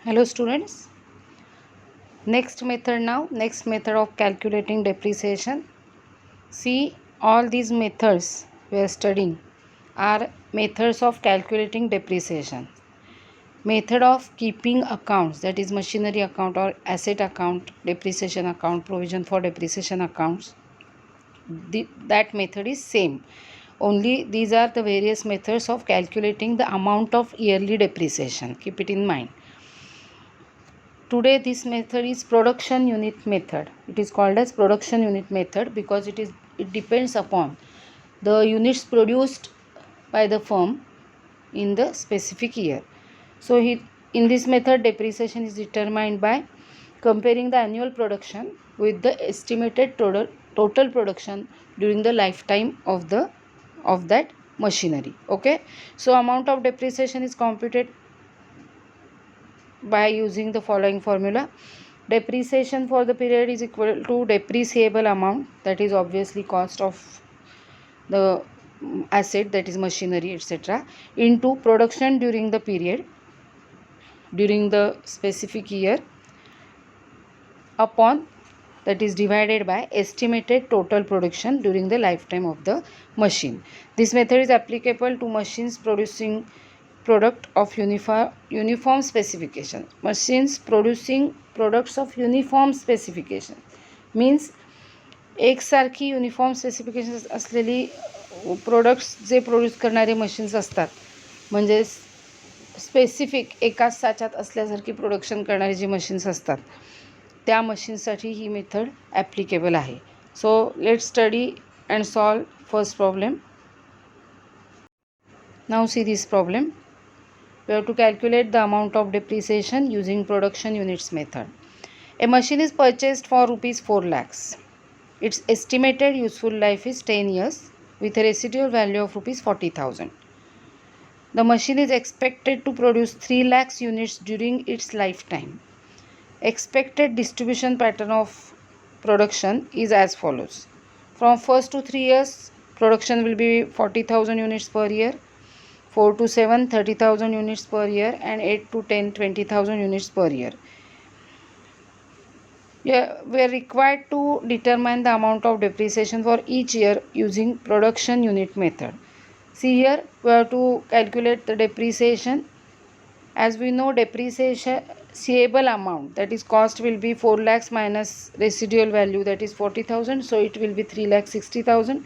Hello students, next method of calculating depreciation. See, all these methods we are studying are methods of calculating depreciation. Method of keeping accounts, that is machinery account or asset account, depreciation account, provision for depreciation accounts. That method is same. Only these are the various methods of calculating the amount of yearly depreciation. Keep it in mind. Today this method is production unit method. It is called as production unit method because it depends upon the units produced by the firm in the specific year. So in this method depreciation is determined by comparing the annual production with the estimated total production during the lifetime of that machinery. Okay, so amount of depreciation is computed by using the following formula. Depreciation for the period is equal to depreciable amount, that is obviously cost of the asset, that is machinery etc., into production during the period, during the specific year, upon, that is divided by estimated total production during the lifetime of the machine. This method is applicable to machines producing product of uniform specification. Machines producing products of uniform specification means एकसारखी uniform specifications असलेली products जे produce करणारे machines असतात, म्हणजे specific एकाच साच्यात असल्यासारखी production करणारे जी machines असतात त्या मशीन्ससाठी ही method applicable आहे. So let study and solve first problem. Now see this problem. We have to calculate the amount of depreciation using production units method. A machine is purchased for rupees 4 lakhs. Its estimated useful life is 10 years with a residual value of rupees 40,000. The machine is expected to produce 3 lakhs units during its lifetime. Expected distribution pattern of production is as follows. From 1st to 3 years, production will be 40,000 units per year. 4 to 7, 30,000 units per year, and 8 to 10, 20,000 units per year. We are required to determine the amount of depreciation for each year using production unit method. See here, we have to calculate the depreciation. As we know, depreciable amount, that is cost, will be 4 lakhs minus residual value, that is 40,000. So it will be 3,60,000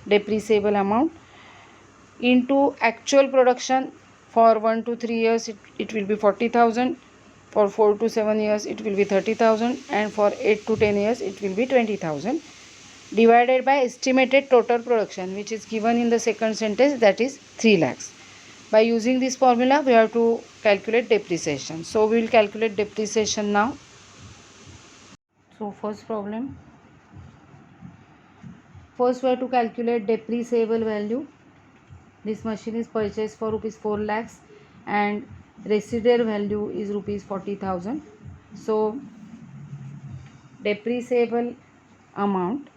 depreciable amount, into actual production. For 1 to 3 years it will be 40,000, for 4 to 7 years it will be 30,000, and for 8 to 10 years it will be 20,000, divided by estimated total production, which is given in the second sentence, that is 3 lakhs. By using this formula we have to calculate depreciation. So we will calculate depreciation now. So first problem, first we have to calculate depreciable value. This machine is purchased for rupees 4 lakhs and residual value is rupees 40,000. So depreciable amount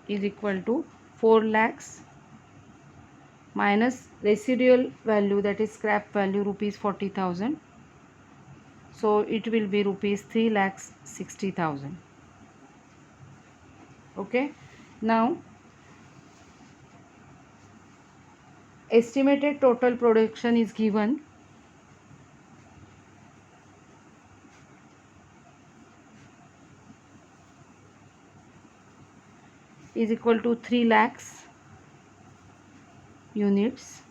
is equal to 4 lakhs minus residual value, that is scrap value, rupees 40,000. So it will be rupees 3,60,000. Okay, now estimated total production is given. Is equal to 3 lakhs units.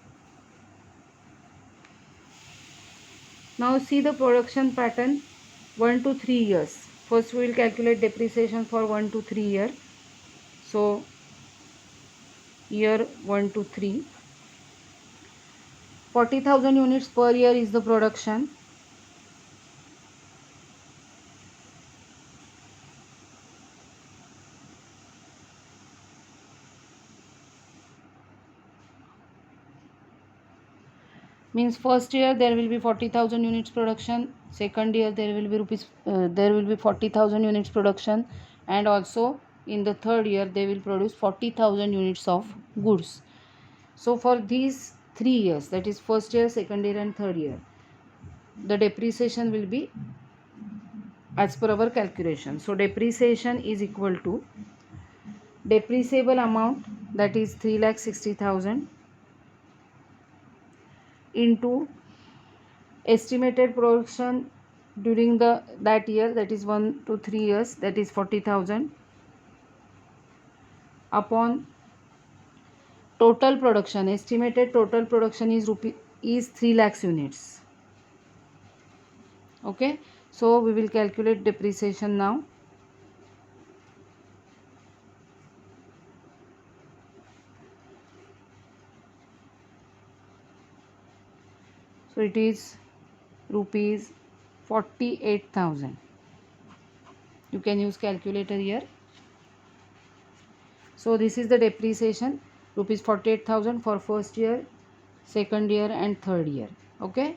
Now see the production pattern 1 to 3 years. First we will calculate depreciation for 1 to 3 year. So year 1 to 3, 40,000 units per year is the production. Means first year there will be 40,000 units production, second year there will be 40,000 units production, and also in the third year they will produce 40,000 units of goods. So for these 3 years, that is first year, second year and third year, the depreciation will be as per our calculation. So depreciation is equal to depreciable amount, that is 3,60,000, into estimated production during that year, that is 1 to 3 years, that is 40,000, upon total production. Estimated total production is 3 lakhs units. Okay, so we will calculate depreciation now. So it is rupees 48,000. You can use calculator here. So this is the depreciation, rupees 48,000 for first year, second year and third year. Okay,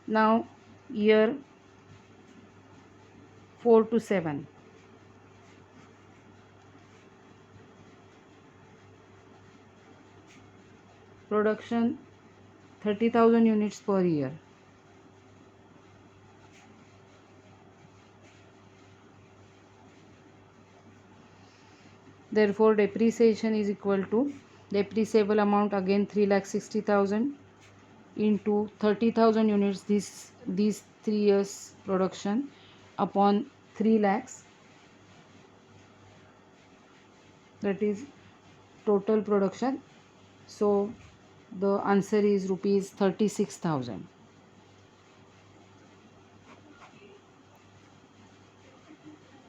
now year 4 to 7. Production 30,000 units per year. Therefore depreciation is equal to depreciable amount, again 3,60,000, into 30,000 units, these 3 years production, upon 3 lakhs, that is total production. So the answer is rupees 36,000.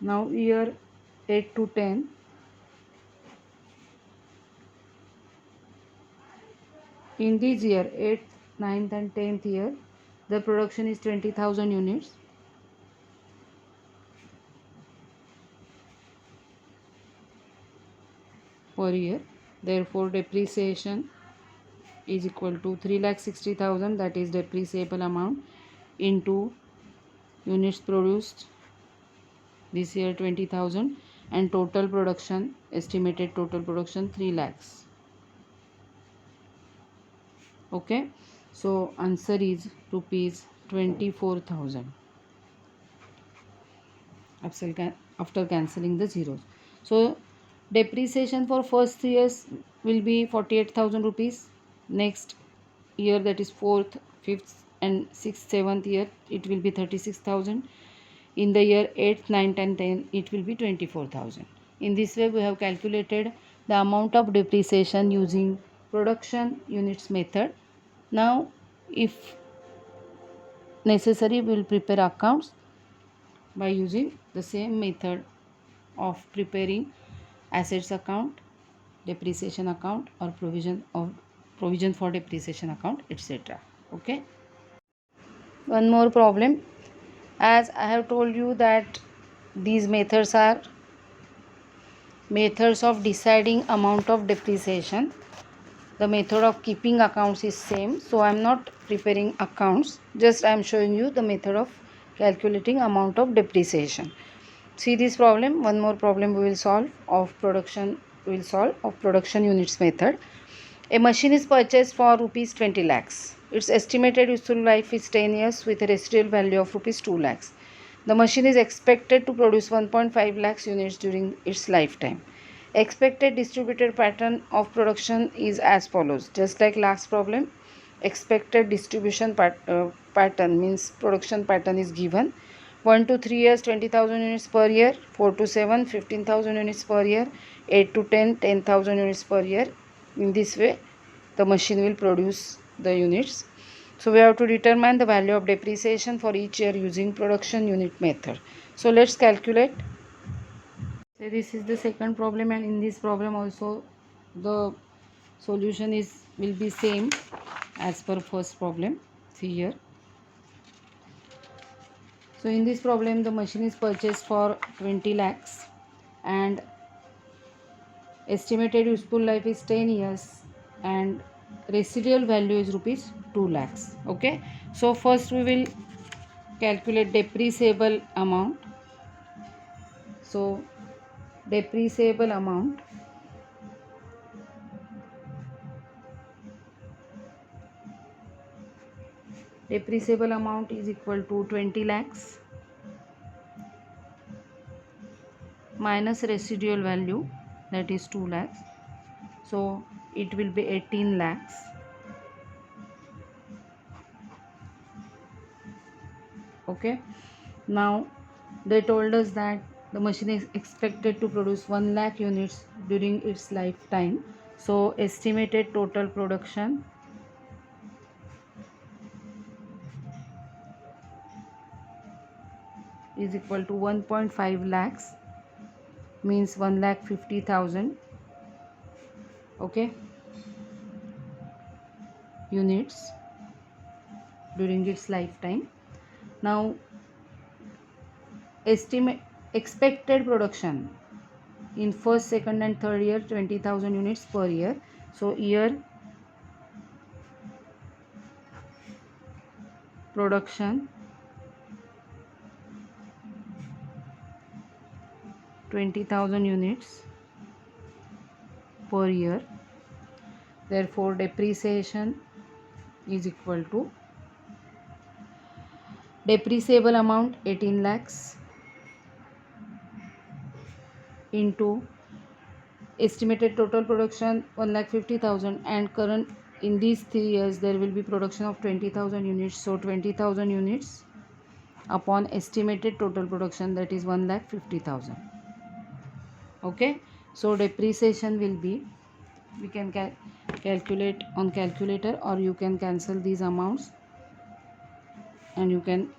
Now year 8 to 10. In this year, 8th, 9th and 10th year, the production is 20,000 units. Per year. Therefore depreciation is equal to 3,60,000, that is depreciable amount, into units produced this year 20,000, and total production, estimated total production 3 lakhs. Okay, so answer is rupees 24,000 after cancelling the zeros. So depreciation for first 3 years will be 48,000 rupees. Next year, that is 4th, 5th and 6th, 7th year, it will be 36,000. In the year 8th, 9th and 10th, it will be 24,000. In this way we have calculated the amount of depreciation using production units method. Now if necessary, we will prepare accounts by using the same method of preparing assets account, depreciation account, or provision for depreciation account, etc. Okay, one more problem. As I have told you that these methods are methods of deciding amount of depreciation. The method of keeping accounts is same, so I am not preparing accounts, just I am showing you the method of calculating amount of depreciation. See this problem, one more problem we will solve of production units method. A machine is purchased for rupees 20 lakhs. Its estimated useful life is 10 years with a residual value of rupees 2 lakhs. The machine is expected to produce 1.5 lakhs units during its lifetime. Expected distributed pattern of production is as follows. Just like last problem, expected distribution pattern means production pattern is given. 1 to 3 years 20,000 units per year, 4 to 7 15,000 units per year, 8 to 10 10,000 units per year. In this way the machine will produce the units. So we have to determine the value of depreciation for each year using production unit method. So let's calculate. So this is the second problem, and in this problem also the solution will be same as per first problem. See here. So in this problem the machine is purchased for 20 lakhs and estimated useful life is 10 years and residual value is rupees 2 lakhs. Okay, so first we will calculate depreciable amount. So depreciable amount depreciable amount is equal to 20 lakhs minus residual value, that is 2 lakhs, so it will be 18 lakhs. Okay, now they told us that the machine is expected to produce 1 lakh units during its lifetime, so estimated total production is equal to 1.5 lakhs, means 1,50,000, okay, units during its lifetime. Now estimate expected production in first, second and third year 20,000 units per year. So year production 20,000 units per year. Therefore depreciation is equal to depreciable amount 18 lakhs into estimated total production 1,50,000, and current in these 3 years there will be production of 20,000 units, so 20,000 units upon estimated total production, that is 1,50,000. Okay, so depreciation will be, we can calculate on calculator, or you can cancel these amounts and you can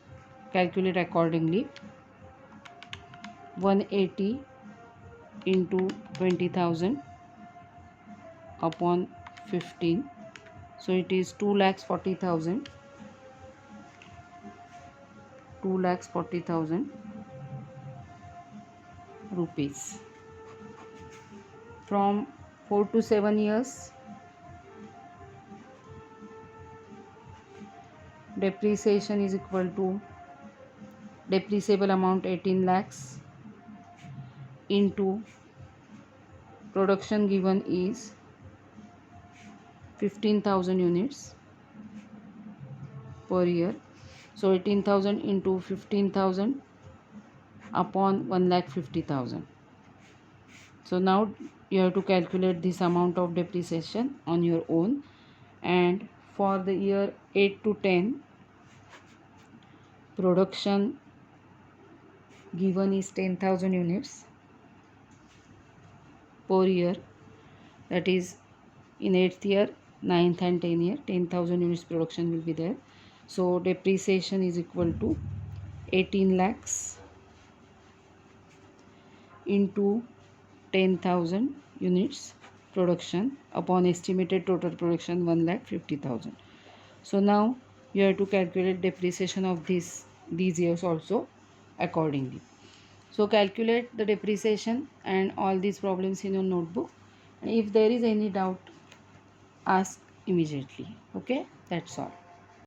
calculate accordingly. 180 into 20,000 upon 15, so it is 2,40,000, 2,40,000 rupees. From 4 to 7 years, depreciation is equal to depreciable amount 18 lakhs into production given is 15,000 units per year, so 18,000 into 15,000 upon 1,50,000. So now you have to calculate this amount of depreciation on your own. And for the year 8 to 10, production given is 10,000 units per year, that is in 8th year, 9th and 10th year 10,000 units production will be there. So depreciation is equal to 18 lakhs into 10,000 units production upon estimated total production 1,50,000. So now you have to calculate depreciation of these years also accordingly. So calculate the depreciation and all these problems in your notebook, and if there is any doubt, ask immediately. Okay, that's all.